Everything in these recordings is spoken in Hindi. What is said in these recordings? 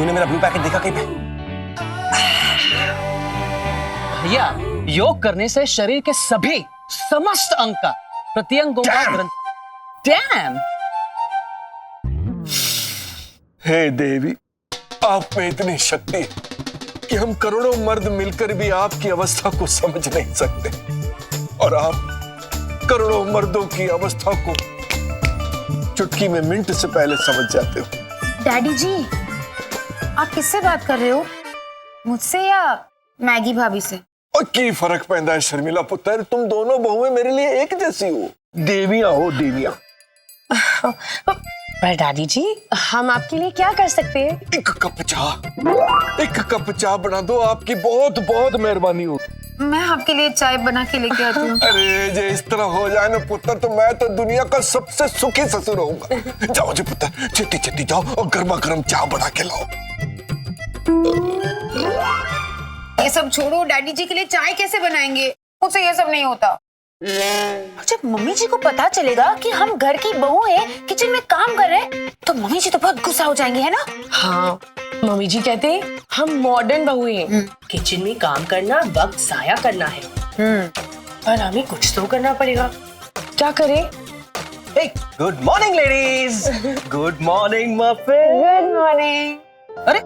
तूने मेरा ब्लू पैकेट देखा कहीं पे? भैया, योग करने से शरीर के सभी समस्त अंग का प्रत्यंगों का डैम। हे देवी, आप में इतनी शक्ति कि हम करोड़ों मर्द मिलकर भी आपकी अवस्था को समझ नहीं सकते, और आप करोड़ों मर्दों की अवस्था को चुटकी में मिनट से पहले समझ जाते हो। डैडी जी, आप किससे बात कर रहे हो? मुझसे या मैगी भाभी से? और की फर्क पैदा है शर्मिला पुत्र, तुम दोनों बहुएं मेरे लिए एक जैसी हो, देवियां हो देवियां। पर दादी जी, हम आपके लिए क्या कर सकते हैं? एक कप चाय बना दो, आपकी बहुत बहुत मेहरबानी हो। मैं आपके लिए चाय बना के लेके आती हूँ। अरे जे इस तरह हो जाए ना पुत्र, तो मैं तो दुनिया का सबसे सुखी ससुर होऊंगा। जाओ जी पुत्र, छेती छेती जाओ और गर्मा गर्म चाय बना के लाओ। ये सब छोड़ो, डैडी जी के लिए चाय कैसे बनाएंगे? मुझसे ये सब नहीं होता। जब मम्मी जी को पता चलेगा कि हम घर की बहू हैं, किचन में काम कर रहे हैं, तो मम्मी जी तो बहुत गुस्सा हो जाएंगे, है ना? हाँ, मम्मी जी कहते हैं हम मॉडर्न बहू हैं, किचन में काम करना वक्त जाया करना है। पर हमें कुछ तो करना पड़ेगा। क्या करें? Good morning ladies. Good morning muffin. Good morning. अरे,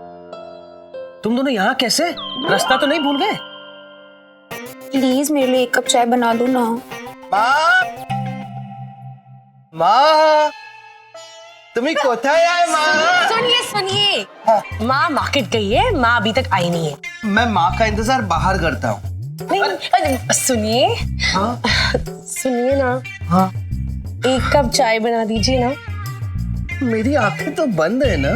तुम दोनों यहाँ कैसे? रास्ता तो नहीं भूल गए? प्लीज मेरे लिए एक कप चाय बना दो ना। माँ, तुम्ही कोথায় आहे माँ? सुनिए सुनिए, माँ मार्केट गई है, माँ अभी तक आई नहीं है। मैं माँ का इंतजार बाहर करता हूँ। नहीं, सुनिए। हाँ? सुनिए ना। हाँ? एक कप चाय बना दीजिए ना। मेरी आंखें तो बंद है ना।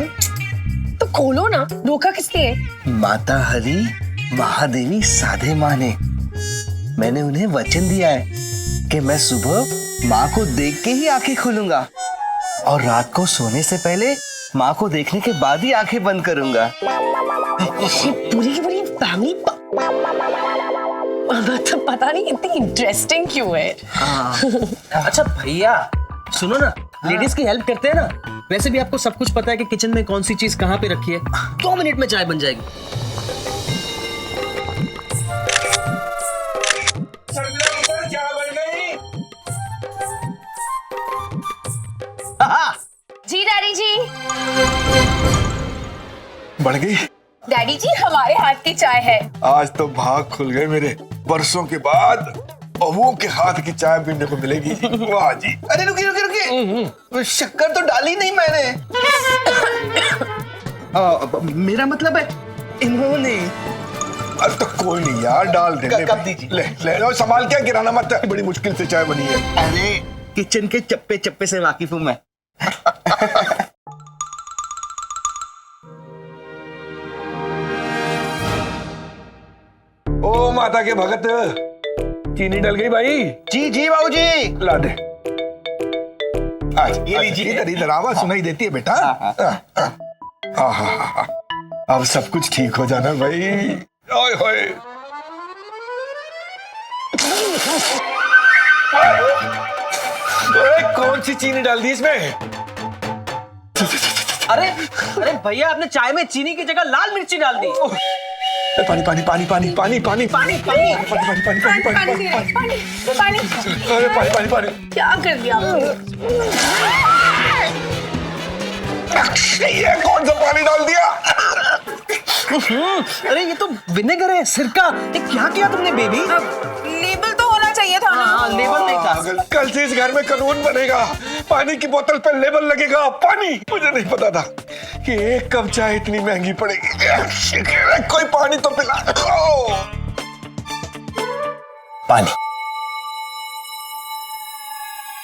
तो खोलो ना, रोका किस लिए? माता हरि महादेवी साधे माँ ने, मैंने उन्हें वचन दिया है कि मैं सुबह माँ को देख के ही आंखें खोलूंगा और रात को सोने से पहले माँ को देखने के बाद ही आंखें बंद करूंगा। ये पूरी की पूरी फैमिली मतलब पता नहीं इतनी इंटरेस्टिंग क्यों है। अच्छा भैया, सुनो ना, लेडीज की हेल्प करते हैं ना। वैसे भी आपको सब कुछ पता है कि किचन में कौन सी चीज कहाँ पे रखी है। 2 मिनट में चाय बन जाएगी। जी डैडी जी। बढ़ गई। डैडी जी, हमारे हाथ की चाय है। आज तो भाग खुल गए मेरे, बरसों के बाद बहुओं के हाथ की चाय पीने को मिलेगी। वाह जी। अरे रुकी रुकी रुकी, शक्कर तो डाली नहीं मैंने। मेरा मतलब है इन्होंने। अरे तो कोई नहीं यार, डाल दे। कब दीजिए? ले ले लो, संभाल क्या, गिराना मत, बड़ी मुश्किल से चाय बनी है। अरे किचन के चप्पे चप्पे से वाकिफ हूँ मैं। ओ माता के भगत, चीनी डल गई भाई। जी जी बाबूजी। ला दे। आज ये लीजिए, इधर इधर आवाज सुनाई देती है बेटा। हाँ, अब सब कुछ ठीक हो जाना भाई। ओए होए। कौन सी चीनी डाल दी इसमें? अरे अरे भैया, आपने चाय में चीनी की जगह लाल मिर्ची डाल दी। पानी पानी पानी पानी पानी पानी पानी पानी अरे पानी पानी पानी। क्या कर दिया आपने? ये कौन सा पानी डाल दिया? अरे ये तो विनेगर है, सिरका। ये क्या किया तुमने बेबी? लेबल तो होना चाहिए था ना। हाँ, लेबल नहीं था। कल से इस घर में कानून बनेगा, पानी की बोतल पे लेबल लगेगा पानी। मुझे नहीं पता था कि एक कप चाय इतनी महंगी पड़ेगी। कोई पानी तो पिला। पानी।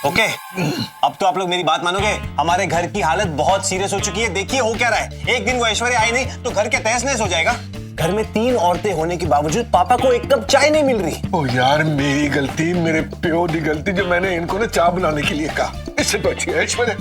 ओके, अब तो आप लोग मेरी बात मानोगे। हमारे घर की हालत बहुत सीरियस हो चुकी है। देखिए हो क्या रहा है। एक दिन वो ऐश्वर्या आई नहीं तो घर के तहस नहस हो जाएगा। घर में 3 औरतें होने के बावजूद पापा को एक कप चाय नहीं मिल रही। ओ यार, मेरी गलती, मेरे प्यो की गलती जो मैंने इनको ना चाय बनाने के लिए कहा। इससे तो अच्छी है ऐश्वर्या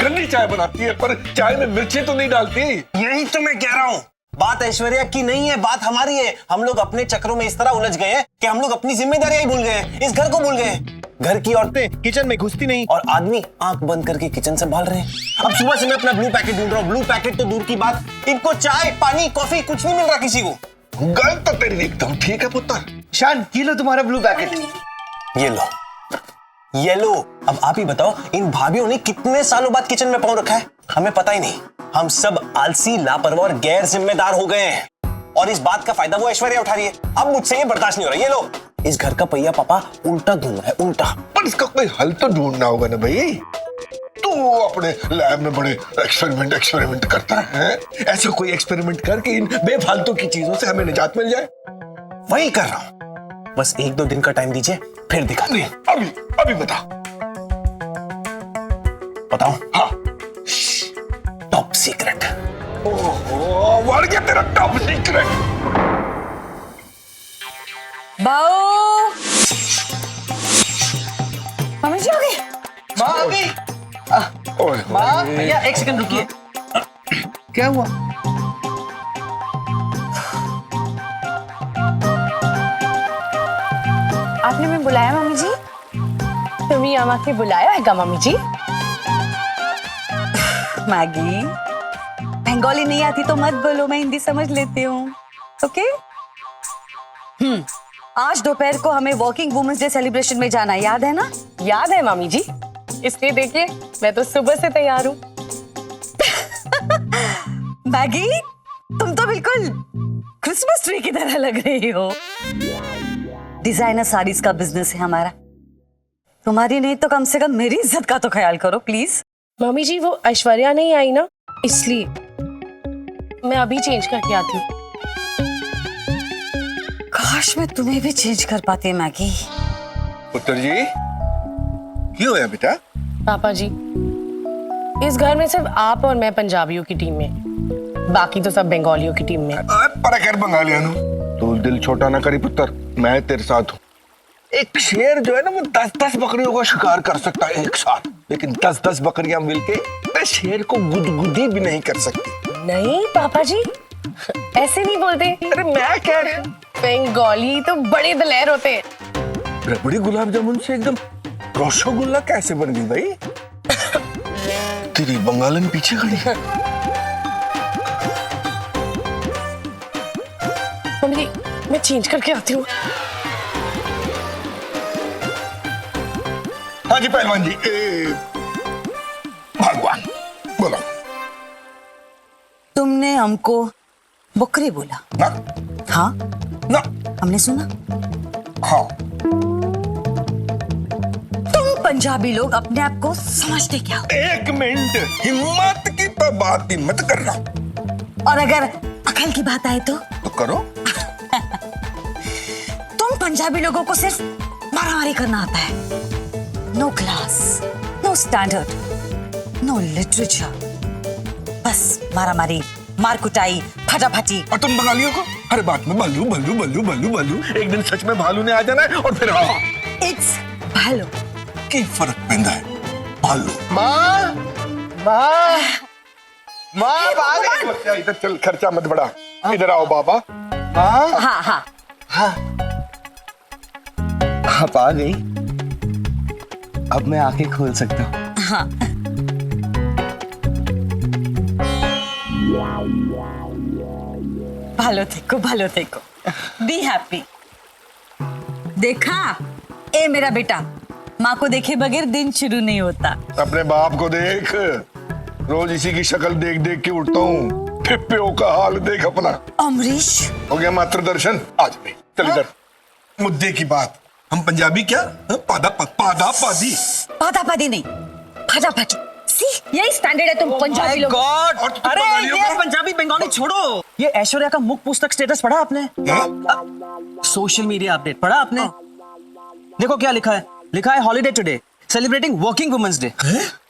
गन्नी चाय बनाती है, पर चाय में मिर्ची तो नहीं डालती। यही तो मैं कह रहा हूँ, बात ऐश्वर्या की नहीं है, बात हमारी है। हम लोग अपने चक्रों में इस तरह उलझ गए हैं कि हम लोग अपनी जिम्मेदारियां ही भूल गए हैं, इस घर को भूल गए हैं। घर की औरतें किचन में घुसती नहीं और आदमी आंख बंद करके किचन से भाल रहे हैं। अब सुबह से मैं अपना ब्लू पैकेट ढूंढ रहा हूँ। ब्लू पैकेट तो दूर की बात, इनको चाय पानी कॉफी कुछ नहीं मिल रहा किसी को। गल तो तेरी एकदम ठीक है पुत्र। शान, ये लो तुम्हारा ब्लू पैकेट। ये लो। अब आप ही बताओ, इन भाभीियों ने कितने सालों बाद किचन में पांव रखा है? हमें पता ही नहीं। हम सब आलसी, लापरवाह और गैर जिम्मेदार हो गए हैं और इस बात का फायदा वो ऐश्वर्या उठा रही है। अब मुझसे ये बर्दाश्त नहीं हो रहा। ये लो, इस घर का पहिया पापा उल्टा घूम रहा है, उल्टा। पर इसका कोई हल तो ढूंढना होगा ना भाई। तू अपने लैब में बड़े एक्सपेरिमेंट करता है। ऐसा कोई एक्सपेरिमेंट करके इन बेफालतू की चीजों से हमें निजात मिल जाए। वही कर रहा हूं। बस 1-2 दिन का टाइम दीजिए, फिर दिखा नहीं, अभी बता। बताओ। हाँ। Top secret. ओहो, बढ़ गया तेरा टॉप सीक्रेट। बाओ, मम्मी जी हो गई। माँ आ गई। ओए माँ, भैया एक सेकंड रुकिए। क्या हुआ? आपने मैं बुलाया मम्मी जी? तुम्ही आम्हाला बुलाया है का मम्मी जी? मैगी, बंगाली नहीं आती तो मत बोलो, मैं हिंदी समझ लेती हूँ। ओके? आज दोपहर को हमें वर्किंग वुमेन्स डे सेलिब्रेशन में जाना है, याद है ना? याद है मम्मी जी। इसलिए देखिए, मैं तो सुबह से तैयार हूँ। मैगी, तुम तो बिल्कुल क्रिसमस ट्री की तरह लग रही हो। डिजाइनर साड़ीज का बिजनेस है हमारा। तुम्हारी नहीं तो कम से कम मेरी इज्जत का तो ख्याल करो प्लीज। मम्मी जी, वो ऐश्वर्या नहीं आई ना, इसलिए मैं अभी चेंज करके आती हूँ। काश मैं तुम्हें भी चेंज कर पाती मैगी। पुत्र जी, क्यों होया बेटा? पापा जी, इस घर में सिर्फ आप और मैं पंजाबियों की टीम में, बाकी तो सब बंगालियों की टीम में। पर कर बंगालिया नु तू दिल छोटा ना करी पुत्र, मैं तेरे साथ हूँ। एक शेर जो है ना वो 10-10 बकरियों का शिकार कर सकता है एक साथ, लेकिन 10-10 बकरियां मिलके शेर को गुदगुदी भी नहीं कर सकती। नहीं पापा जी, ऐसे नहीं बोलते। अरे मैं कह रहा हूँ, बंगाली तो बड़े दलेर होते हैं। रबड़ी गुलाब जामुन से एकदम रसगुल्ला कैसे बन गई भाई? तेरी बंगालन पीछे खड़ी है। मम्मी, मैं चेंज करके आती हूँ। हाँ जी पहलवान जी, भगवान बोलो। तुमने हमको बकरी बोला? ना हाँ, ना हमने सुना। हाँ, तुम पंजाबी लोग अपने आप को समझते क्या हो? एक मिनट, हिम्मत की तो बात ही मत करना। और अगर अकल की बात आए तो करो। तुम पंजाबी लोगों को सिर्फ मारामारी करना आता है। No class, no standard, no literature, बस मारामारी, मार कुटाई, फटाफटी। और तुम बंगालियों को हर बात में भालू भालू भालू भालू भालू। एक दिन सच में भालू ने आ जाना है और फिर हाँ, इट्स भालो। की फर्क पैदा है भालू। माँ, माँ, माँ आ गई। बच्चा इधर चल, खर्चा मत बढ़ा। इधर आओ बाबा। माँ, हाँ हाँ, आप आ गई। अब मैं आंखें खोल सकता हूँ। हाँ। भालो देखो, बी हैप्पी। देखा, ए मेरा बेटा, माँ को देखे बगैर दिन शुरू नहीं होता। अपने बाप को देख, रोज इसी की शक्ल देख देख के उठता हूँ। पिप्पियों का हाल देख अपना। अमरीश, हो गया मात्र दर्शन। आज भी चल इधर, मुद्दे की बात। हम पंजाबी क्या पादा पादी नहीं, फटाफटी। सी, यही स्टैंडर्ड है तुम पंजाबी लोग। गॉड, और तुम अरे बंगालियों ये को? पंजाबी बंगाली छोड़ो। ये ऐश्वर्या का मुख पुस्तक स्टेटस पढ़ा आपने? हाँ? सोशल मीडिया अपडेट पढ़ा आपने? देखो क्या लिखा है, लिखा है holiday today celebrating working women's day.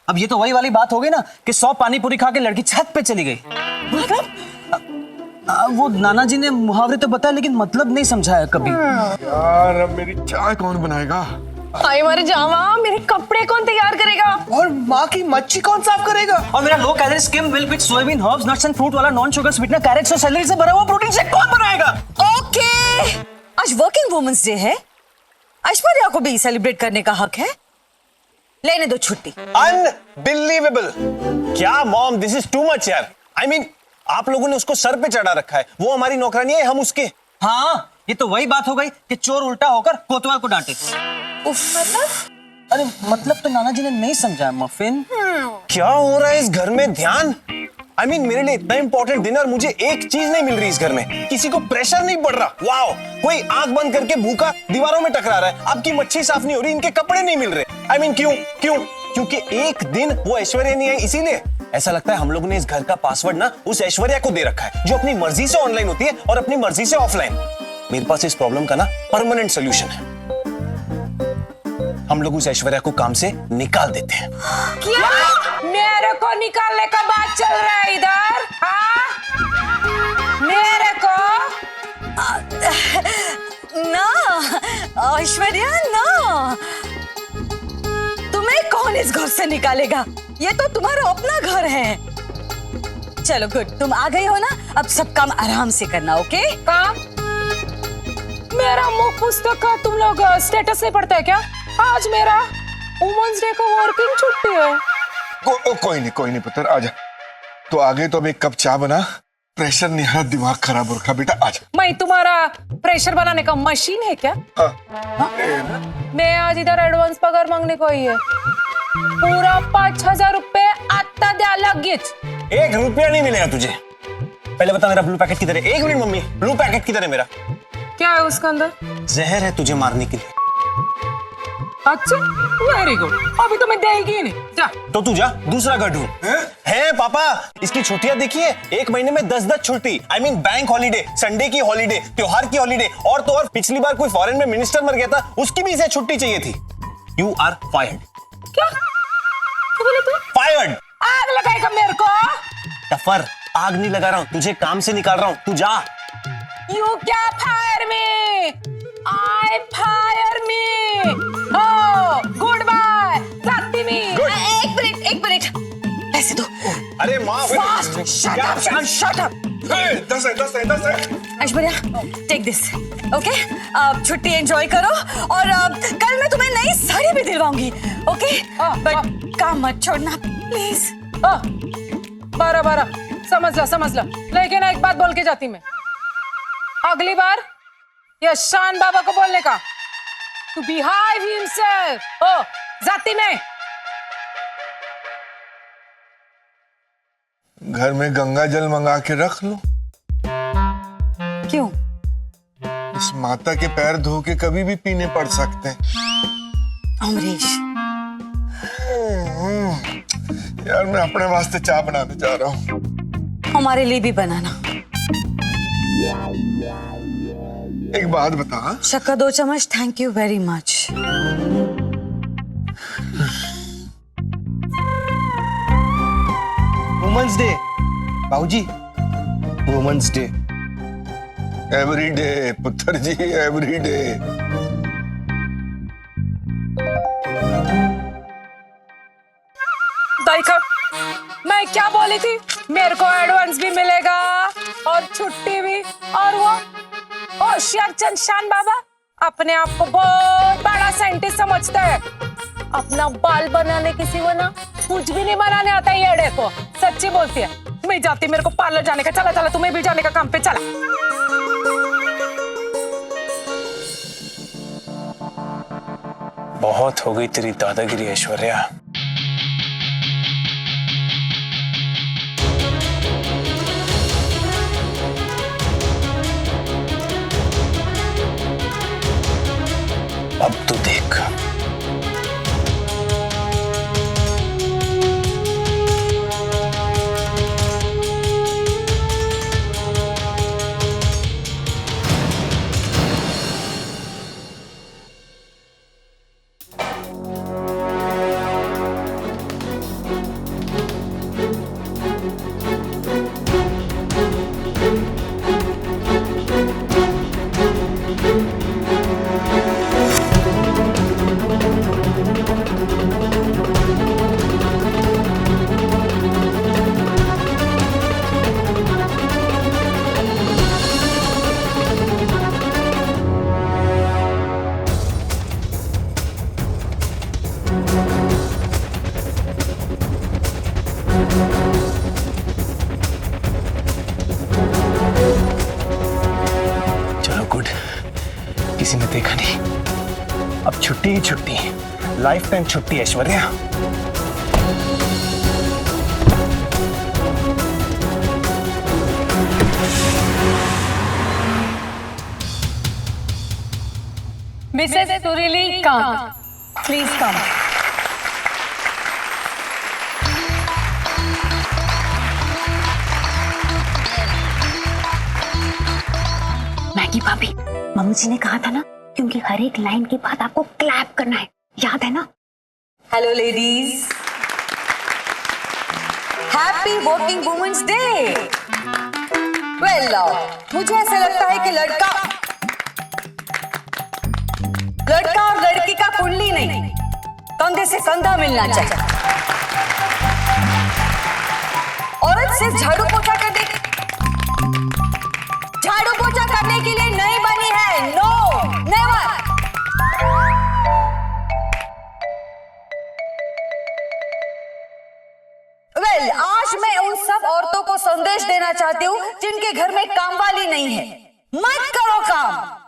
अब ये तो वही वाली बात हो गई ना कि 100 पानी पूरी खा के लड़की छत पे चली गई। वो नाना जी ने मुहावरे तो बताया लेकिन मतलब नहीं समझाया कभी। यार अब मेरी चाय कौन बनाएगा? हाय मारे जावा, मेरे कपड़े कौन तैयार करेगा? और माँ की मच्छी कौन साफ करेगा? और मेरा low calorie scheme will with soybean herbs nuts and fruit वाला नॉन शुगर स्वीटनर कैरेट्स और सेलेरी से भरा हुआ प्रोटीन शेक कौन बनाएगा? ओके, आज वर्किंग वुमेन्स डे है, ऐश्वर्या को भी सेलिब्रेट करने का हक है। लेने दो छुट्टी। अनबिलीवेबल। क्या mom, this is too much यार। आई मीन आप लोगों ने उसको सर पे चढ़ा रखा है। वो हमारी नौकरानी है, हम उसके। हाँ, ये तो वही बात हो गई कि चोर उल्टा होकर कोतवाल को डांटे। अरे मतलब तो नाना जी ने नहीं समझा मफिन। क्या हो रहा है इस घर में? ध्यान। आई मीन मेरे लिए इतना इंपॉर्टेंट डिनर, मुझे एक चीज नहीं मिल रही इस घर में। किसी को प्रेशर नहीं पड़ रहा। वाओ, कोई आंख बंद करके भूखा दीवारों में टकरा रहा है। आपकी मच्छी साफ नहीं हो रही, इनके कपड़े नहीं मिल रहे। आई मीन क्यों? क्योंकि एक दिन वो ऐश्वर्या नहीं आई, इसीलिए। ऐसा लगता है हम लोगों ने इस घर का पासवर्ड ना उस ऐश्वर्या को दे रखा है, जो अपनी मर्जी से ऑनलाइन होती है और अपनी मर्जी से ऑफलाइन। मेरे पास इस प्रॉब्लम का ना परमानेंट सोल्यूशन है। हम लोग उस ऐश्वर्या को काम से निकाल देते हैं। क्या मेरे को निकालने का बात चल रहा है इधर? हाँ, मेरे को ना ऐश्वर्या, ना, तुम्हें कौन इस घर से निकालेगा? ये तो तुम्हारा अपना घर है। चलो गुड, तुम आ गई हो ना, अब सब काम आराम से करना। ओके? काम? मेरा मुख पुस्तक का तुम लोग स्टेटस नहीं पढ़ते क्या? आज मेरा वुमेन्स डे का वर्किंग छुट्टी है। कोई नहीं पुत्र, आजा। तो आगे तो अब एक कप चाय बना। प्रेशर नहीं है, दिमाग खराब हो रखा। बेटा आजा। मैं तुम्हारा प्रेशर बनाने का मशीन है क्या? हाँ। मैं आज इधर एडवांस पगार मांगने को आई है। पूरा 5,000 रुपए आता द्या लगेच। 1 रुपया नहीं मिलेगा तुझे। पहले बता मेरा ब्लू पैकेट किधर है? 1 मिनट मम्मी, ब्लू पैकेट किधर है मेरा? क्या है उसके अंदर? जहर है तुझे मारने के लिए। अच्छा, वेरी गुड। अभी तो मैं देगी नहीं। जा। तो तू जा, दूसरा घर ढूंढ। है पापा, इसकी छुट्टियां देखिए, 1 महीने में 10-10 छुट्टी। I mean bank holiday, Sunday की हॉलीडे, त्योहार की हॉलीडे, और तो और पिछली बार कोई फॉरेन में मिनिस्टर मर गया था, उसकी भी इसे छुट्टी चाहिए थी। You are fired. क्या बोले तू? फायर्ड। आग लगाएगा मेरे को? टफर, आग नहीं लगा रहा हूं, तुझे काम से निकाल रहा हूं। तू जा। You क्या fire me? I fire me. Oh, goodbye. जाती मी। एक मिनट, ऐसे दो। अरे माँ, Fast, shut up. 10 है। Aishwarya, take this. ओके? छुट्टी एंजॉय करो, और कल मैं तुम्हें नई साड़ी भी दिलवाऊंगी। ओके? बट काम मत छोड़ना प्लीज। बराबर, समझ ला। लेकिन एक बात बोल के जाती मैं, अगली बार ये शान बाबा को बोलने का, टू बिहेव हिमसेल्फ। ओ, जाती मैं। घर में गंगा जल मंगा के रख लो। क्यों? इस माता के पैर धो के कभी भी पीने पड़ सकते हैं। अमरीश, यार मैं अपने वास्ते चाय बनाने जा रहा हूँ। हमारे लिए भी बनाना। एक बात बता। शक्कर 2 चम्मच। Thank you very much. Women's day बाबूजी, वुमेन्स डे। एवरी डे पुत्र जी, एवरी डे। देखो, मैं क्या बोली थी? मेरे को एडवांस भी मिलेगा और छुट्टी भी। और वो होशियार चंद शान बाबा अपने आप को बहुत बड़ा साइंटिस्ट समझते हैं। अपना बाल बनाने की सिवा ना कुछ भी नहीं बनाने आता ये देखो। सच्ची बोलती है। मैं जाती, मेरे को पार्लर जाने का। चला तुम्हें भी जाने का काम पे चला। बहुत हो गई तेरी दादागिरी ऐश्वर्या। अब तू देख। किसी ने देखा नहीं। अब छुट्टी ही छुट्टी, लाइफ टाइम छुट्टी ऐश्वर्या। मिसेस सुरीली कांत, प्लीज कम। मैगी भाभी, मम्मी जी ने कहा था ना, क्योंकि हर एक लाइन के बाद आपको क्लैप करना है, याद है ना? Hello ladies, happy working women's day. Well, मुझे ऐसा लगता है कि लड़का और लड़की का कुंडली नहीं, कंधे से कंधा मिलना चाहिए। औरत सिर्फ झाड़ू पोछा करने के लिए नहीं बनी है। No, never. वेल, आज मैं उन सब औरतों को संदेश देना चाहती हूँ जिनके घर में कामवाली नहीं है, मत करो काम।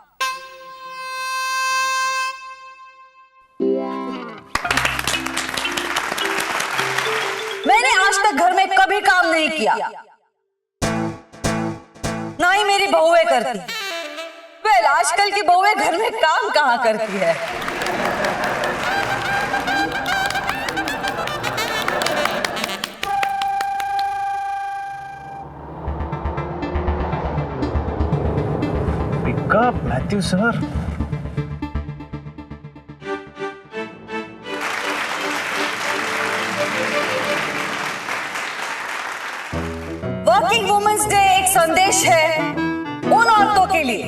मैंने आज तक घर में कभी काम नहीं किया, ना ही मेरी बहुएं करती। वेल, आजकल की बहुएं घर में काम कहाँ करती है। Pick up Matthew sir. Working women's day एक संदेश है उन औरतों के लिए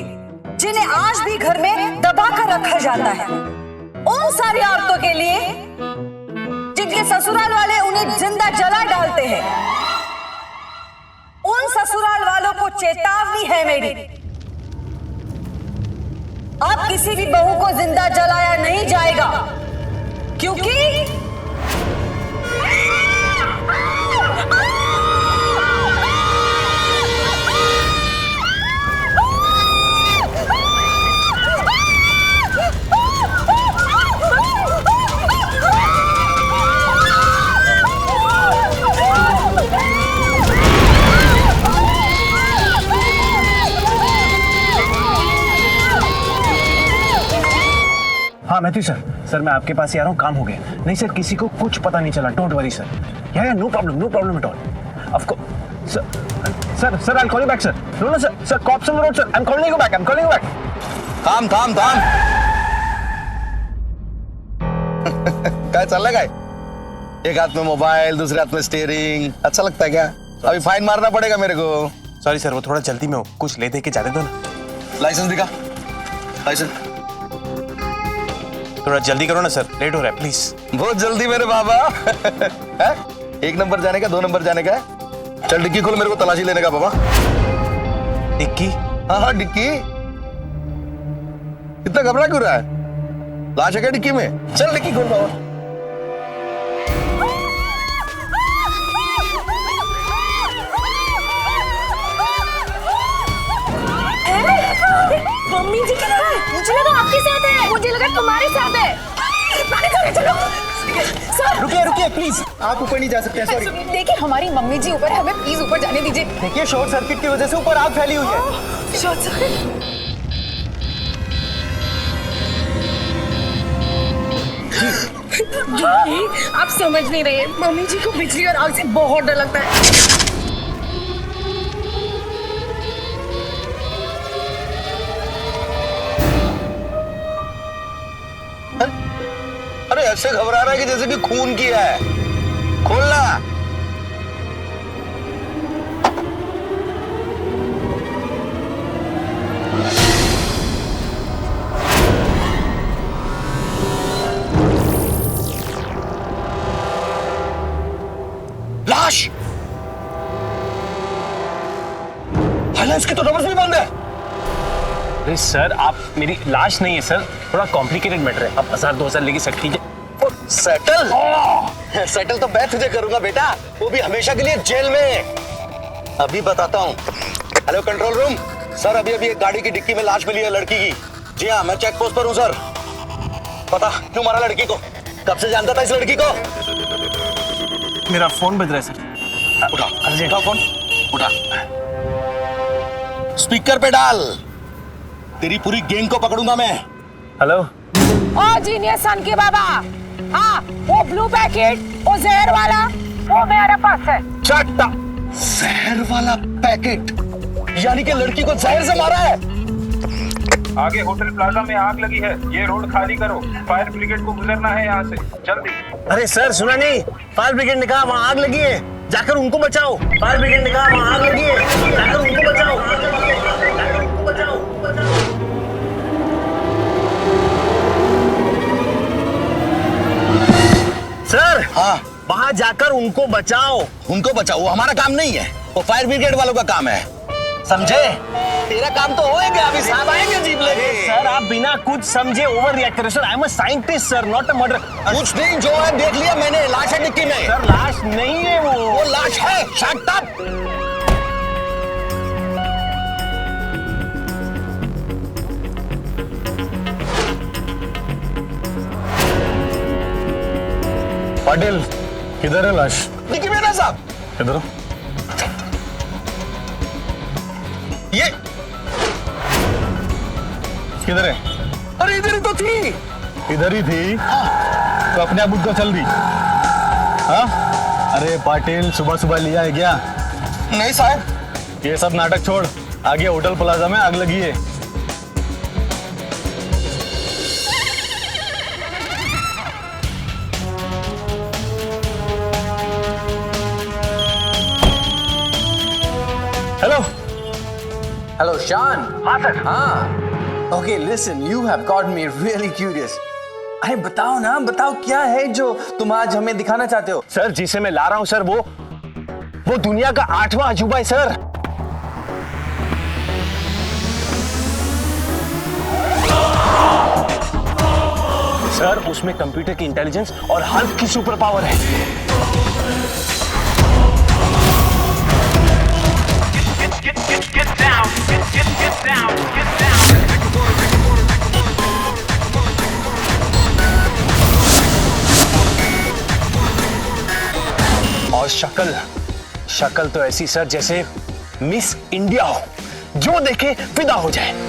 जिन्हें आज भी घर में दबा कर रखा जाता है, उन सारी औरतों के लिए जिनके ससुराल वाले उन्हें जिंदा जला डालते हैं। उन ससुराल वालों को चेतावनी है मेरी, अब किसी भी बहू को जिंदा जलाया नहीं जाएगा, क्योंकि हाँ मैथ्यू सर, सर मैं आपके पास ही आ रहा हूँ, काम हो गया। नहीं सर, किसी को कुछ पता नहीं चला, don't worry sir. Yeah no problem at all. Of course sir, I will call you back sir. No sir, cops on the road sir, I am calling you back. थाम क्या चल रहा है? एक हाथ में मोबाइल, दूसरे हाथ में स्टीयरिंग, अच्छा लगता है क्या? अभी फाइन मारना पड़ेगा मेरे को। सॉरी सर, वो थोड़ा जल्दी में हो, कुछ ले दे के जाने दो ना। लाइसेंस दिखा, लाइसेंस। थोड़ा जल्दी करो ना सर, लेट हो रहा है प्लीज। बहुत जल्दी मेरे बाबा। है? 1 नंबर जाने का, 2 नंबर जाने का है? चल डिक्की खोल, मेरे को तलाशी लेने का बाबा। डिक्की? हाँ डिक्की। इतना घबरा क्यों रहा है? लाश है क्या डिक्की में? चल डिक्की खोल बाबा। मम्मी जी कह रहा है, मुझे लगा आपके साथ है, मुझे लगा तुम्हारे साथ है। चलो सर, रुकिए प्लीज, आप ऊपर नहीं जा सकते। सॉरी। देखिए हमारी मम्मी जी ऊपर है, हमें प्लीज ऊपर जाने दीजिए। देखिए शॉर्ट सर्किट की वजह से ऊपर आग फैली हुई है। Short circuit? आप समझ नहीं रहे, मम्मी जी को बिजली और आग से बहुत डर लगता है। अरे ऐसे घबरा रहा है कि जैसे कि खून किया है। खोलना। लाश। हालांकि इसकी तो नब्ज भी बंद है। अरे सर, आप मेरी लाश नहीं है सर, थोड़ा कॉम्प्लिकेटेड मैटर है। आप 1000-2000 लेके सकती है। सेटल? सेटल तो मैं तुझे करूंगा बेटा, वो भी हमेशा के लिए जेल में। अभी बताता हूँ। हेलो कंट्रोल रूम, सर अभी एक गाड़ी की डिक्की में लाश मिली है लड़की की। जी हाँ, मैं चेक पोस्ट पर हूँ सर। पता क्यों मारा लड़की को? कब से जानता था इस लड़की को? मेरा फोन बज रहा है सर। उठा, उठा फोन, उठा। स्पीकर पे डाल। तेरी पूरी गैंग को पकड़ूंगा मैं। हेलो। ओ जीनियस सन के बाबा, हाँ वो ब्लू पैकेट, वो जहर वाला, वो मेरे पास है। चट्टा, जहर वाला पैकेट, यानी कि लड़की को जहर से मारा है। आगे होटल प्लाजा में आग लगी है, ये रोड खाली करो, फायर ब्रिगेड को गुजरना है यहाँ से जल्दी। अरे सर सुना नहीं, फायर ब्रिगेड ने कहा वहाँ आग लगी है, जाकर उनको बचाओ। फायर ब्रिगेड ने कहा वहाँ आग लगी है, जाकर उनको बचाओ। जाकर उनको बचाओ। सर हाँ, वहाँ जाकर उनको बचाओ। उनको बचाओ, वो हमारा काम नहीं है, वो फायर ब्रिगेड वालों का काम है, समझे? तेरा काम तो होएगा, अभी साहब आएंगे जीप लेके। सर आप बिना कुछ समझे ओवर रिएक्ट कर रहे sir. I am a scientist sir, not a murder. कुछ नहीं, जो है देख लिया मैंने, लाश है डिक्की में। सर लाश नहीं है वो लाश है। Shut up. पाटिल किधर है लाश? डिक्की में ना साहब। इधर हो। ये किधर है? अरे इधर ही तो थी। इधर ही थी तो अपने आप उठकर चल दी। हाँ? अरे पाटिल सुबह सुबह लिया है क्या? नहीं साहब। ये सब नाटक छोड़, आगे होटल प्लाजा में आग लगी है। हेलो। Hello, Sean. हाँ sir. Okay, listen, you have got me really curious. अरे बताओ ना, बताओ क्या है जो तुम आज हमें दिखाना चाहते हो? सर जिसे मैं ला रहा हूं सर, वो दुनिया का 8वां अजूबा है सर। सर उसमें कंप्यूटर की इंटेलिजेंस और हल्क की सुपर पावर है। और शक्ल तो ऐसी सर जैसे मिस इंडिया हो, जो देखे फिदा हो जाए।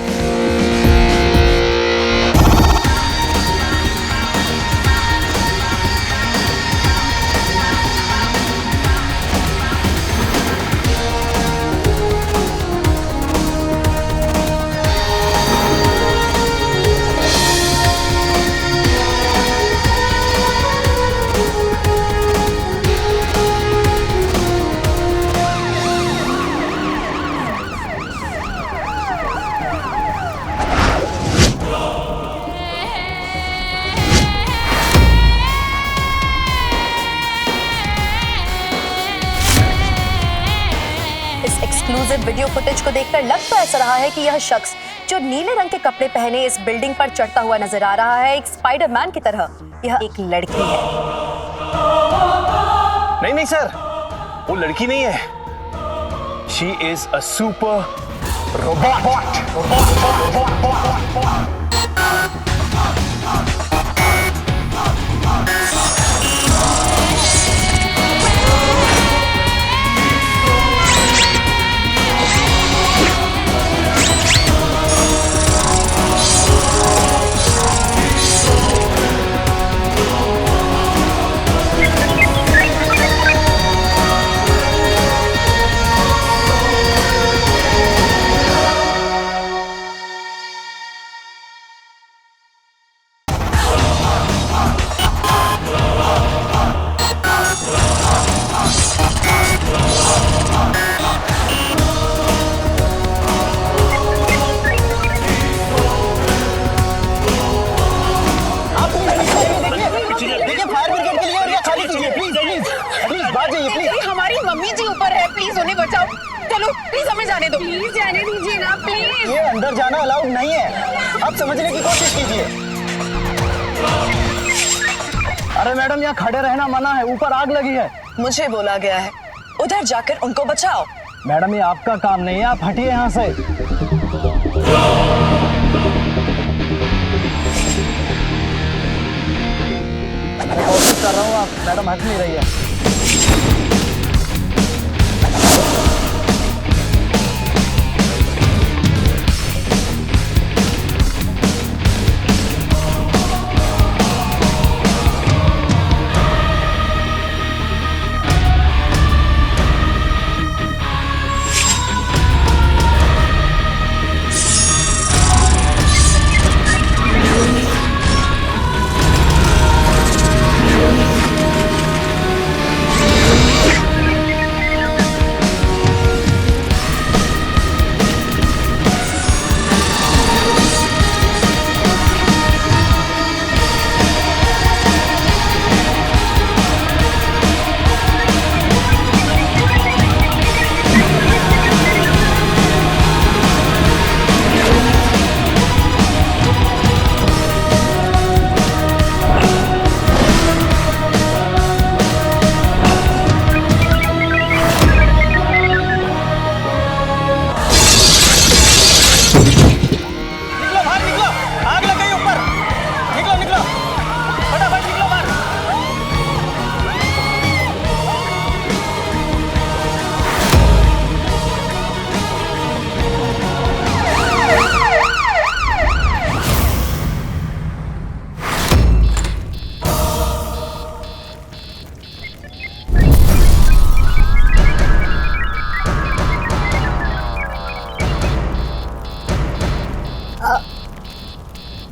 एक्सक्लूसिव वीडियो फुटेज को देखकर लग तो ऐसा रहा है कि यह शख्स जो नीले रंग के कपड़े पहने इस बिल्डिंग पर चढ़ता हुआ नजर आ रहा है, एक स्पाइडरमैन की तरह, यह एक लड़की है। नहीं नहीं सर, वो लड़की नहीं है। She is a super robot. हमारी मम्मी जी ऊपर है, प्लीज उन्हें बचाओ। चलो प्लीज हमें जाने दो, प्लीज जाने दीजिए ना प्लीज। ये अंदर जाना अलाउड नहीं है, आप समझने की कोशिश कीजिए। अरे मैडम यहाँ खड़े रहना मना है, ऊपर आग लगी है। मुझे बोला गया है उधर जाकर उनको बचाओ। मैडम ये आपका काम नहीं है, आप हटिए यहाँ से। मैं कोशिश कर रहा हूँ, आप मैडम हट नहीं रही है।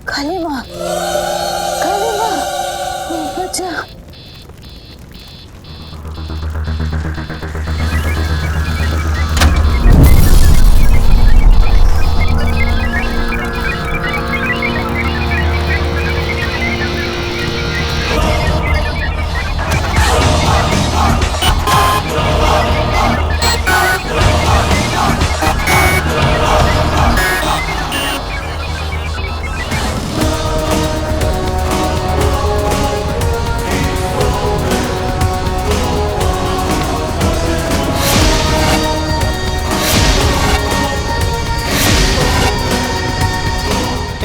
कालीमा, कालीमा, बच्चा।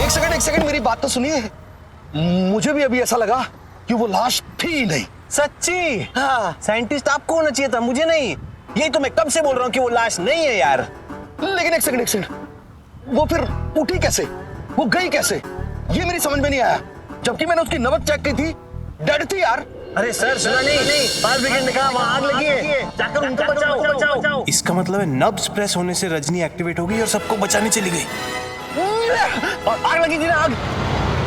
एक सेकंड मेरी बात तो सुनिए। मुझे भी अभी ऐसा लगा कि वो लाश थी ही नहीं। सच्ची? हाँ, साइंटिस्ट आपको होना चाहिए था, मुझे नहीं। यही तो मैं कब से बोल रहा हूँ कि वो लाश नहीं है यार। लेकिन एक सेकंड, वो फिर उठी कैसे, वो गई कैसे, ये मेरी समझ में नहीं आया। जबकि मैंने उसकी नबज चेक की थी, डेड थी यार। अरे सर, सुना नहीं, फायर ब्रिगेड ने कहा वहां आग लगी है, जाकर उनको बचाओ। इसका मतलब है नब्ज प्रेस होने से रजनी एक्टिवेट हो गई और सबको बचाने चली गई। और आग लगी थी ना, आग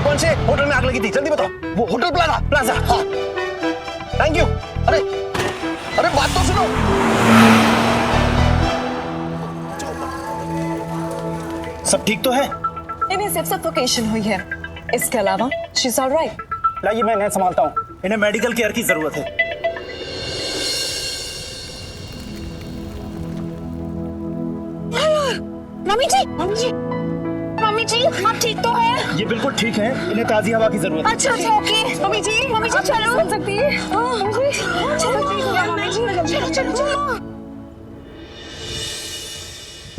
कौन से होटल में आग लगी थी, जल्दी बताओ। वो होटल प्लाजा। हाँ, थैंक यू। अरे बात तो सुनो। सब ठीक तो है? इन्हें सिर्फ सफोकेशन हुई है, इसके अलावा शी इज ऑलराइट। लाइए मैं इन्हें संभालता हूँ, इन्हें मेडिकल केयर की जरूरत है। मम्मी जी, आप ठीक तो हैं? ये बिल्कुल ठीक है, इन्हें ताजी हवा की जरूरत है। अच्छा, ओके। मम्मी जी, चलो। सुन सकती है? चलो।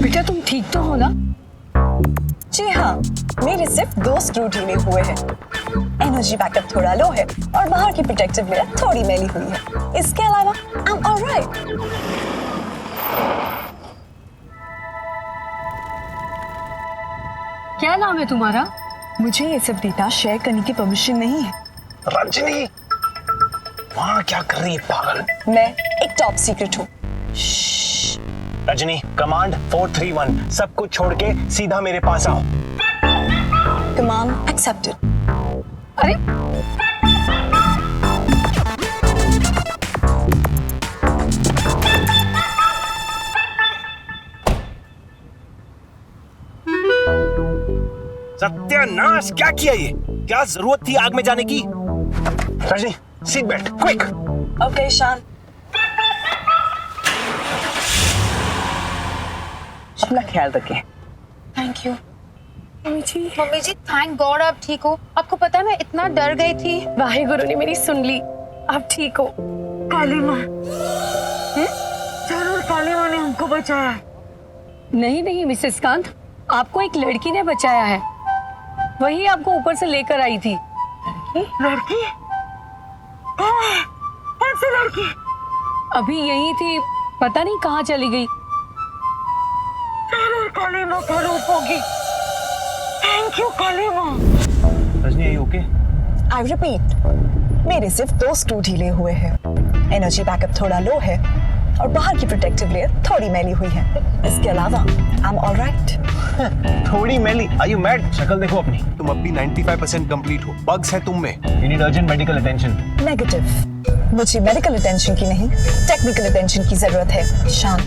बेटा तुम ठीक तो हो ना? जी हाँ, मेरे सिर्फ 2 स्क्रू ढीले हुए हैं, एनर्जी बैकअप थोड़ा लो है और बाहर की प्रोटेक्टिव लेयर थोड़ी मैली हुई है। इसके अलावा आई एम ऑलराइट। क्या नाम है तुम्हारा? मुझे ये सब डेटा शेयर करने की परमिशन नहीं है। रजनी, वहां क्या कर रही है पागल? मैं एक टॉप सीक्रेट हूँ। रजनी, कमांड 431, सब कुछ छोड़ के सीधा मेरे पास आओ। Command accepted. अरे सत्यानाश, क्या किया ये? क्या जरूरत थी आग में जाने की? Rajni, seat belt, quick. Okay Shaan, अपना ख्याल रखें। Thank you. Mummy ji, thank god आप ठीक हो। आपको पता है मैं इतना डर गई थी। वाहिगुरु ने मेरी सुन ली, आप ठीक हो। कालीमा, जरूर कालीमा ने हमको बचाया। नहीं मिसेस कांत, आपको एक लड़की ने बचाया है। वही आपको ऊपर से लेकर आई थी। लड़की? कौन सी लड़की? अभी यही थी, पता नहीं कहाँ चली गई। जरूर कलीमा का रूप होगी। Thank you Kalima. Rajni, are you okay? I repeat, मेरे सिर्फ 2 स्क्रू ढीले हुए हैं, एनर्जी बैकअप थोड़ा लो है और बाहर की प्रोटेक्टिव लेयर थोड़ी मैली हुई है। इसके अलावा आई एम ऑलराइट। थोड़ी मैली? Are you mad? शक्ल देखो अपनी। तुम अब भी 95% कंप्लीट हो। बग्स है तुम में। You need urgent medical attention. Negative, मुझे मेडिकल अटेंशन की नहीं, टेक्निकल अटेंशन की जरूरत है। शान,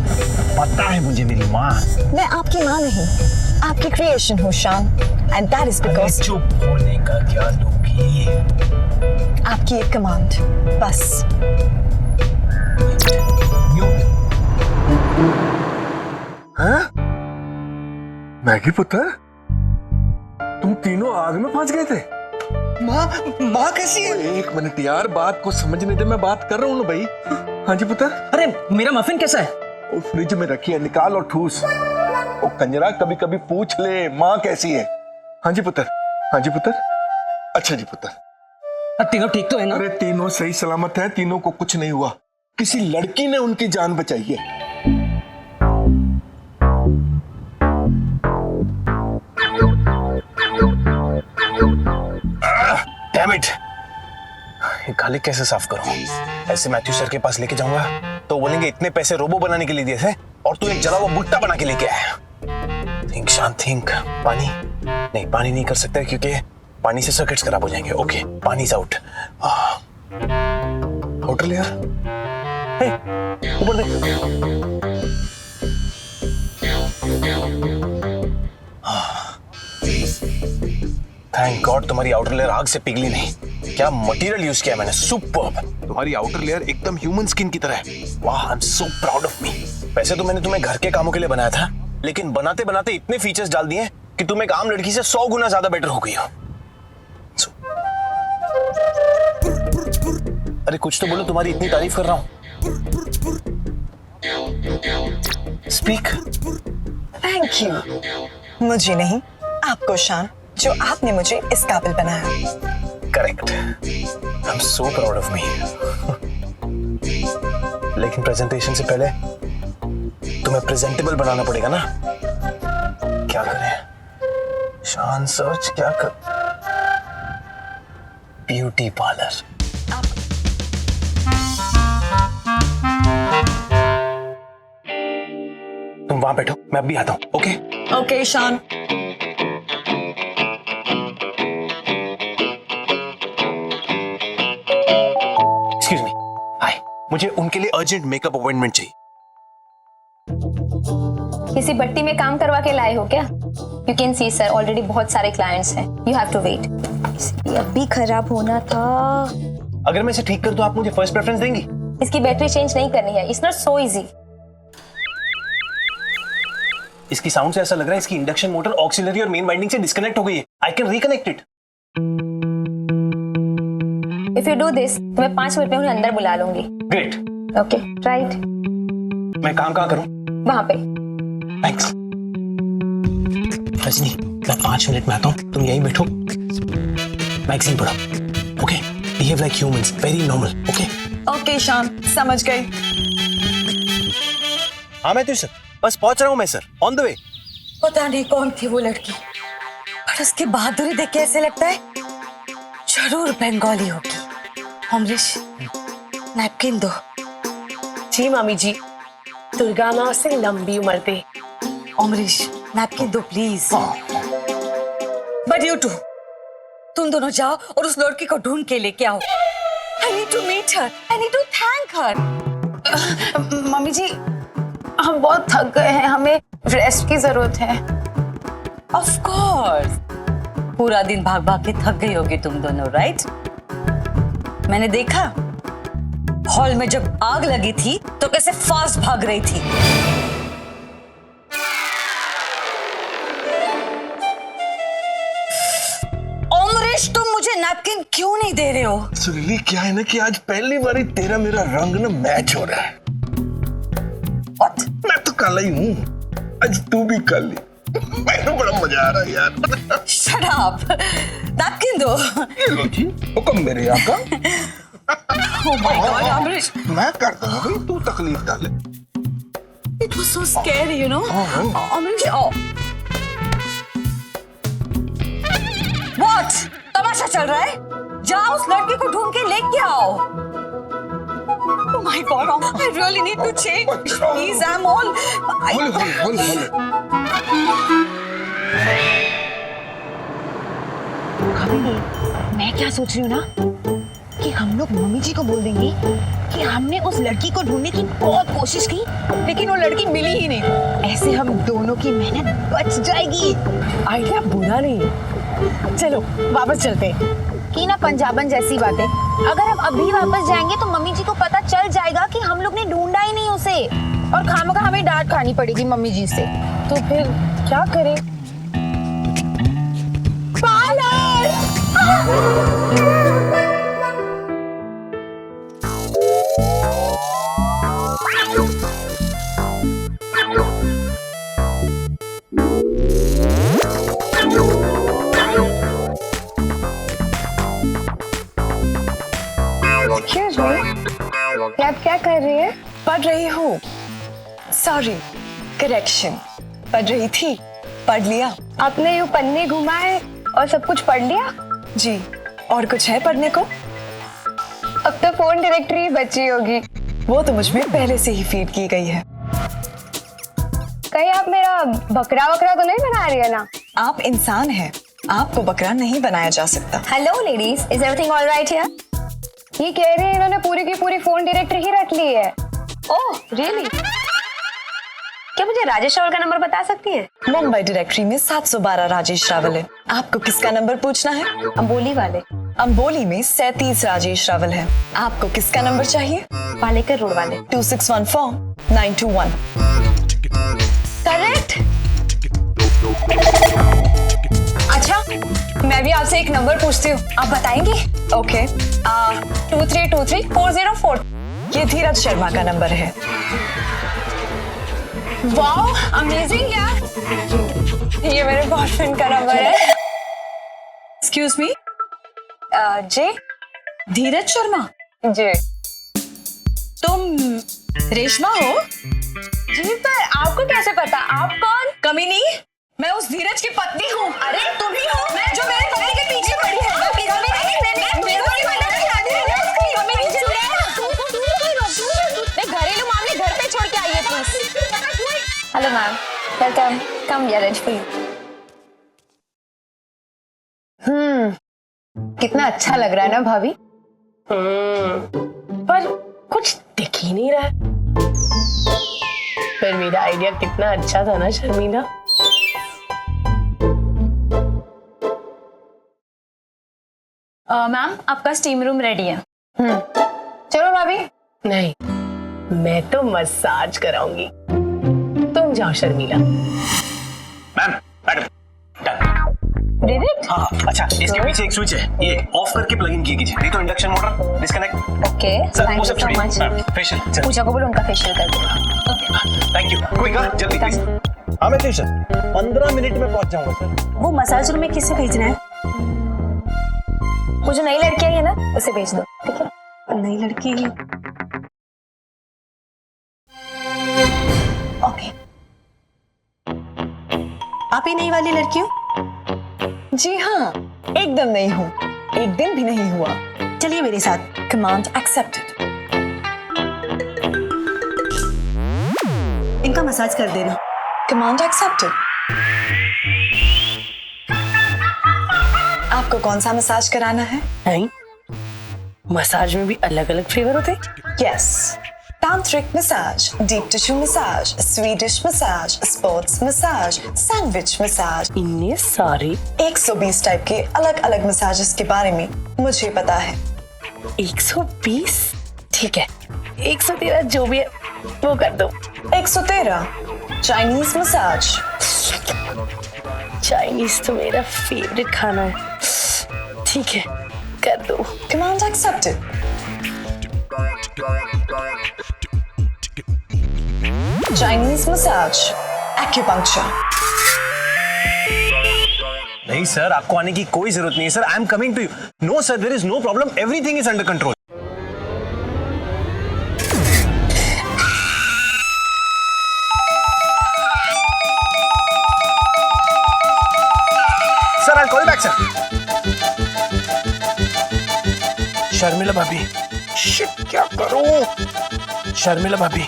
पता है मुझे मेरी माँ। मैं आपकी माँ नहीं, आपकी क्रिएशन हूँ शान, एंड दैट इज बिकॉज चुप होने का क्या लोगी? आपकी एक कमांड, बस। हाँ? मैगी पुत्र, तुम तीनों आग में फंस गए थे। माँ कैसी है? एक मिनट यार, बात को समझने दे, मैं बात कर रहा हूँ ना भाई। हाँ जी पुत्र। अरे मेरा मफिन कैसा है? वो फ्रिज में रखी है, निकाल और ठूस। ओ कंजरा, कभी कभी पूछ ले माँ कैसी है। हाँ जी पुत्र, हाँ जी पुत्र। अच्छा जी पुत्र। अब तीनों ठीक तो है ना? अरे तीनों सही सलामत है, तीनों को कुछ नहीं हुआ। किसी लड़की ने उनकी जान बचाई है। Damn it! ये गाली कैसे साफ करूं? ऐसे मैथ्यू सर के पास लेके जाऊंगा तो बोलेंगे इतने पैसे रोबो बनाने के लिए दिए थे और तू एक जला हुआ भुट्टा बना के लेके आया। थिंक शान, थिंक। पानी नहीं, पानी नहीं कर सकते क्योंकि पानी से सर्किट्स खराब हो जाएंगे। ओके, पानी इज आउट। आउटर लेयर, ऊपर देख। थैंक गॉड तुम्हारी आउटर लेयर आग से पिघली नहीं। क्या मटेरियल यूज किया मैंने, सुपर्ब। तुम्हारी आउटर लेयर एकदम ह्यूमन स्किन की तरह है। वाह, I am so proud of me. वैसे तो मैंने तुम्हें घर के कामों के लिए बनाया था, लेकिन बनाते बनाते इतने फीचर्स डाल दिए कि तुम एक आम लड़की से 100 गुना ज्यादा बेटर हो गई हो। अरे कुछ तो बोलो, तुम्हारी इतनी तारीफ कर रहा हूं। स्पीक। Thank you. मुझे नहीं, आपको शान, जो आपने मुझे इस काबिल बनाया। Correct. I am so proud of me. लेकिन प्रेजेंटेशन से पहले तुम्हें प्रेजेंटेबल बनाना पड़ेगा ना। क्या करें? शान सर्च क्या कर? Beauty parlour. तुम वहां बैठो, मैं अभी आता हूं। Okay? Okay Shaan. Excuse me. Hi, मुझे उनके लिए अर्जेंट मेकअप अपॉइंटमेंट चाहिए। किसी बट्टी में काम करवा के लाए हो क्या? You can see sir, already बहुत सारे क्लाइंट्स हैं। You have to wait. इसकी अब भी खराब होना था। अगर मैं इसे ठीक कर तो आप मुझे फर्स्ट प्रेफरेंस देंगी? इसकी बैटरी चेंज नहीं करनी है। It's not so easy. इसकी साउंड से ऐसा लग रहा है इसकी इंडक्शन मोटर ऑक्सिलरी और मेन वाइंडिंग से डिस्कनेक्ट हो गई है। I can reconnect it. If you do this तो मैं 5 मिनट में उन्हें अंदर बुला लूंगी। ग्रेट। Okay, right. मैं काम कहाँ करूं? वहां पे। थैंक्स। रजनी, मैं 5 मिनट में आता हूं, तुम यहीं बैठो, मैगजीन पढ़ो। Okay? Behave like humans, very normal. Okay? Okay शान, समझ गए। हाँ मैथ्यू सर, बस पहुंच रहा हूं मैं सर, ऑन द वे। पता नहीं कौन थी वो लड़की, पर उसकी बहादुरी देख के ऐसे लगता है जरूर बंगाली होगी। अमरीश, नैपकिन दो। जी मामी जी, दुर्गा माँ से लंबी उम्र दे। अमरीश, नैपकिन दो प्लीज। बट यू टू, तुम दोनों जाओ और उस लड़की को ढूंढ के लेके आओ। I need to meet her, I need to thank her. Mummy ji, हम बहुत थक गए हैं, हमें रेस्ट की जरूरत है। ऑफ कोर्स, पूरा दिन भाग भाग के थक गई होगी तुम दोनों, राइट? मैंने देखा हॉल में जब आग लगी थी तो कैसे फास्ट भाग रही थी। अमरीश, तुम मुझे नैपकिन क्यों नहीं दे रहे हो? सुरीली, क्या है ना कि आज पहली बारी तेरा मेरा रंग ना मैच हो रहा है। What? मैं तो काला ही हूँ, आज तू भी काली। मैं तो बड़ा मजा आ रहा है यार। शट अप, नैपकिन दो। ये लो जी, हुक्म मेरे आका। Oh my God, अमरीश, मैं करता हूँ भाई, तू तकलीफ डाले। it was so scary, you know? Amrish, What? तमाशा चल रहा है? जाओ उस लड़की को ढूंढ के लेके आओ। Oh my God, I really need to change. Please, I'm all. होले। मैं क्या सोच रही हूँ ना कि हम लोग मम्मी जी को बोल देंगे कि हमने उस लड़की को ढूंढने की बहुत कोशिश की लेकिन वो लड़की मिली ही नहीं। ऐसे हम दोनों की मेहनत बच जाएगी। आइडिया बुरा नहीं है। चलो वापस चलते हैं। की ना पंजाबन जैसी बातें। अगर हम अभी वापस जाएंगे तो मम्मी जी को पता चल जाएगा कि हम लोग ने ढूंढा ही नहीं उसे और खामखा हमें डांट खानी पड़ेगी मम्मी जी से। तो फिर क्या करें? Excuse me, आप क्या कर रही है? पढ़ रही हूँ। Sorry, correction. पढ़ रही थी, पढ़ लिया। आपने यूं पन्ने घुमाए और सब कुछ पढ़ लिया? जी, और कुछ है पढ़ने को? अब तो फोन डायरेक्टरी बची होगी। वो तो मुझ में पहले से ही फीड की गई है। कहीं आप मेरा बकरा वकरा तो नहीं बना रही है ना? आप इंसान हैं, आपको बकरा नहीं बनाया जा सकता। Hello ladies, is everything all right here? ये कह रही है इन्होंने पूरी की पूरी फोन डायरेक्टरी ही रख ली है। Oh really? क्या मुझे राजेश रावल का नंबर बता सकती है? मुंबई डायरेक्टरी में 712 राजेश रावल है। आपको किसका नंबर पूछना है? अंबोली वाले। अंबोली में 37 राजेश रावल है। आपको किसका नंबर चाहिए? पालेकर रोड वाले। 2614-921। करेक्ट। अच्छा, मैं भी आपसे एक नंबर पूछती हूँ, आप बताएंगी? ओके। 2323-404। ये धीरज शर्मा का नंबर है। वाओ, अमेजिंग यार। ये मेरे बॉयफ्रेंड का नंबर है। एक्सक्यूज मी, जी? धीरज शर्मा, जी। तुम रेशमा हो? जी पर आपको कैसे पता? आप कौन? कमीनी, मैं उस धीरज की पत्नी हूँ। अरे तुम ही हो जो मेरे पति के पीछे पड़ी है। घरेलू मामले घर पे छोड़ के आइए please. Hello ma'am, welcome, come here ready for you. कितना अच्छा लग रहा है ना भाभी? पर कुछ दिख ही नहीं रहा है। पर मेरा आइडिया कितना अच्छा था ना शर्मिला। मैम, आपका स्टीम रूम रेडी है। चलो भाभी। नहीं, मैं तो मसाज कराऊंगी। तुम जाओ Sharmila. Ma'am, madam, Did it? हाँ, अच्छा, इसके पीछे एक स्विच है, ये ऑफ करके प्लग इन कीजिए, नहीं तो induction motor disconnect. Okay, sir, thank वो यू सब सो छोड़िए। मच। फेशियल, पूजा को बोलो उनका फेशियल कर दो। Thank you. क्विक, जल्दी प्लीज। हाँ मैं ट्यूशन 15 मिनट में पहुंच जाऊंगा सर। वो मसाज रूम में किसे भेजना है? वो जो नई लड़की आई है ना, उसे भेज दो, ठीक है? नई लड़की। ओके। आप ही नई वाली लड़की हो? जी हाँ, एकदम नहीं हूँ, एक दिन भी नहीं हुआ। चलिए मेरे साथ। Command accepted. इनका मसाज कर देना। Command accepted. आपको कौन सा मसाज कराना है? नहीं, मसाज में भी अलग अलग फ्लेवर होते? यस, तांत्रिक massage, deep tissue massage, Swedish massage, sports massage, sandwich massage. इतने सारे? 120 टाइप के अलग अलग मसाजेस के बारे में मुझे पता है। 120? ठीक है, 113 जो भी है वो कर दो। 113 चाइनीज मसाज। चाइनीज तो मेरा फेवरेट खाना है। ठीक है, कर दो। Command accepted. Chinese massage, acupuncture. नहीं सर, आपको आने की कोई जरूरत नहीं है sir. I am coming to you. No sir, there is no problem, everything is under control. Sir, I will call you back sir. Sharmila भाभी, शिट, क्या करूं? शर्मिला भाभी,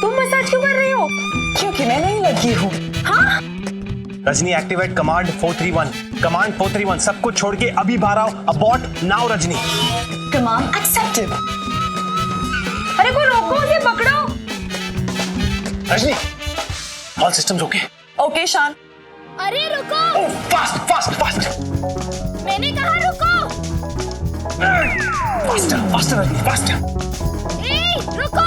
तुम मसाज क्यों कर रही हो? क्योंकि मैं नहीं लगी हूँ। Rajni, activate command 431। कमांड 431, सब कुछ छोड़ के अभी बाहर आओ। Abort now Rajni. Command accepted. अरे को रोको, उसे पकड़ो। Rajni, all systems okay? Okay Shaan. अरे रुको, फास्ट फास्ट फास्ट मैंने कहा रुको। Faster faster Rajni, faster. रुको।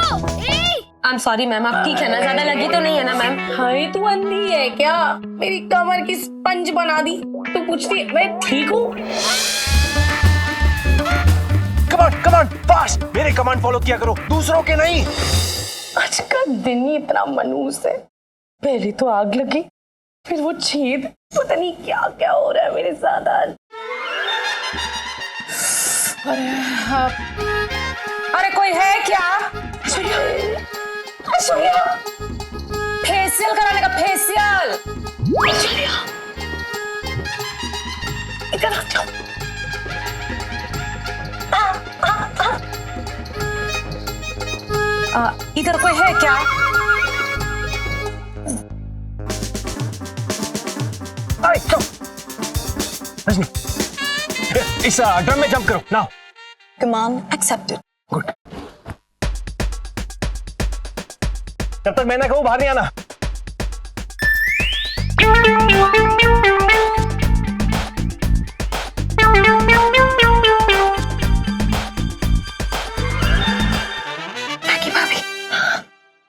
आई एम सॉरी मैम, आप ठीक है ना? ज्यादा लगी तो नहीं है ना मैम? हाय, तू अंधी है क्या? मेरी कमर की स्पंज बना दी। तू पूछती है मैं ठीक हूँ? कमांड फास्ट, मेरे कमांड फॉलो किया करो, दूसरों के नहीं। आज का दिन ही इतना मनहूस है। पहले तो आग लगी, फिर वो छेद, पता नहीं क्या क्या हो रहा है मेरे साथ आज। अरे कोई है क्या? सुनिए, फेशियल कराने का, फेशियल। इधर आ जाओ। इधर कोई है क्या? रजनी, इस ड्रम में जंप करो नाउ। Command accepted. गुड। जब तक मैं ना कहूं बाहर नहीं आना। भाभी,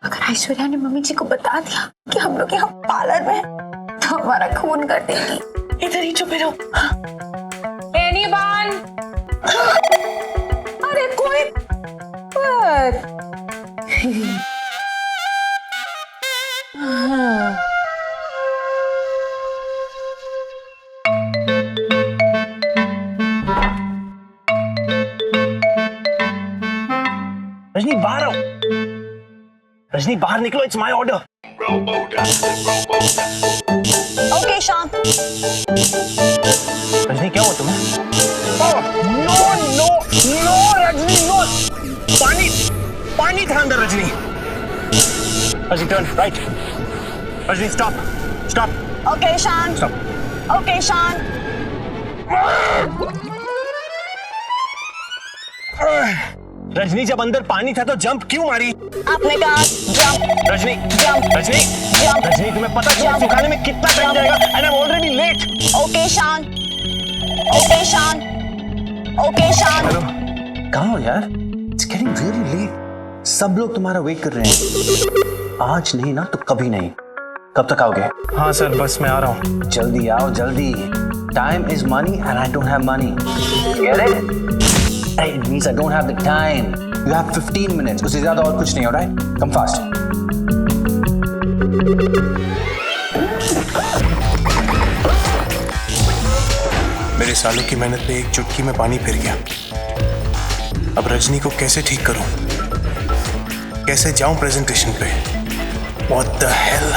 अगर ऐश्वर्या ने मम्मी जी को बता दिया कि हम लोग यहाँ पार्लर में हैं, तो हमारा खून कटेगी। इधर ही चुप रहो। एनीवन? अरे कोई रजनी, बाहर आओ। रजनी, बाहर निकलो, it's my order. Okay Shaan. Rajni, क्या हुआ तुम्हें? No no no Rajni, no. पानी था अंदर Rajni. Rajni, turn right. Rajni, stop. Okay Shaan. Stop. Okay Shaan. Rajni, जब अंदर पानी था तो जंप क्यों मारी? आपने कहा jump. Rajni, jump. Rajni, jump. Rajni, तुम्हें पता चला सिखाने में कितना टाइम जाएगा? And I am already late. Okay Shaan. Okay Shaan. Okay Shaan. Hello, कहाँ हो यार? It's getting really late. सब लोग तुम्हारा वेट कर रहे हैं। आज नहीं ना तो कभी नहीं। कब तक आओगे? हाँ सर, बस मैं आ रहा हूँ। जल्दी आओ, जल्दी। Time is money and I don't have money. Get it? It means I don't have the time. You have 15 minutes. उससे ज्यादा और कुछ नहीं, alright? Come fast. मेरे सालों की मेहनत पे एक चुटकी में पानी फिर गया। अब रजनी को कैसे ठीक करूं? कैसे जाऊं प्रेजेंटेशन पे? What the hell?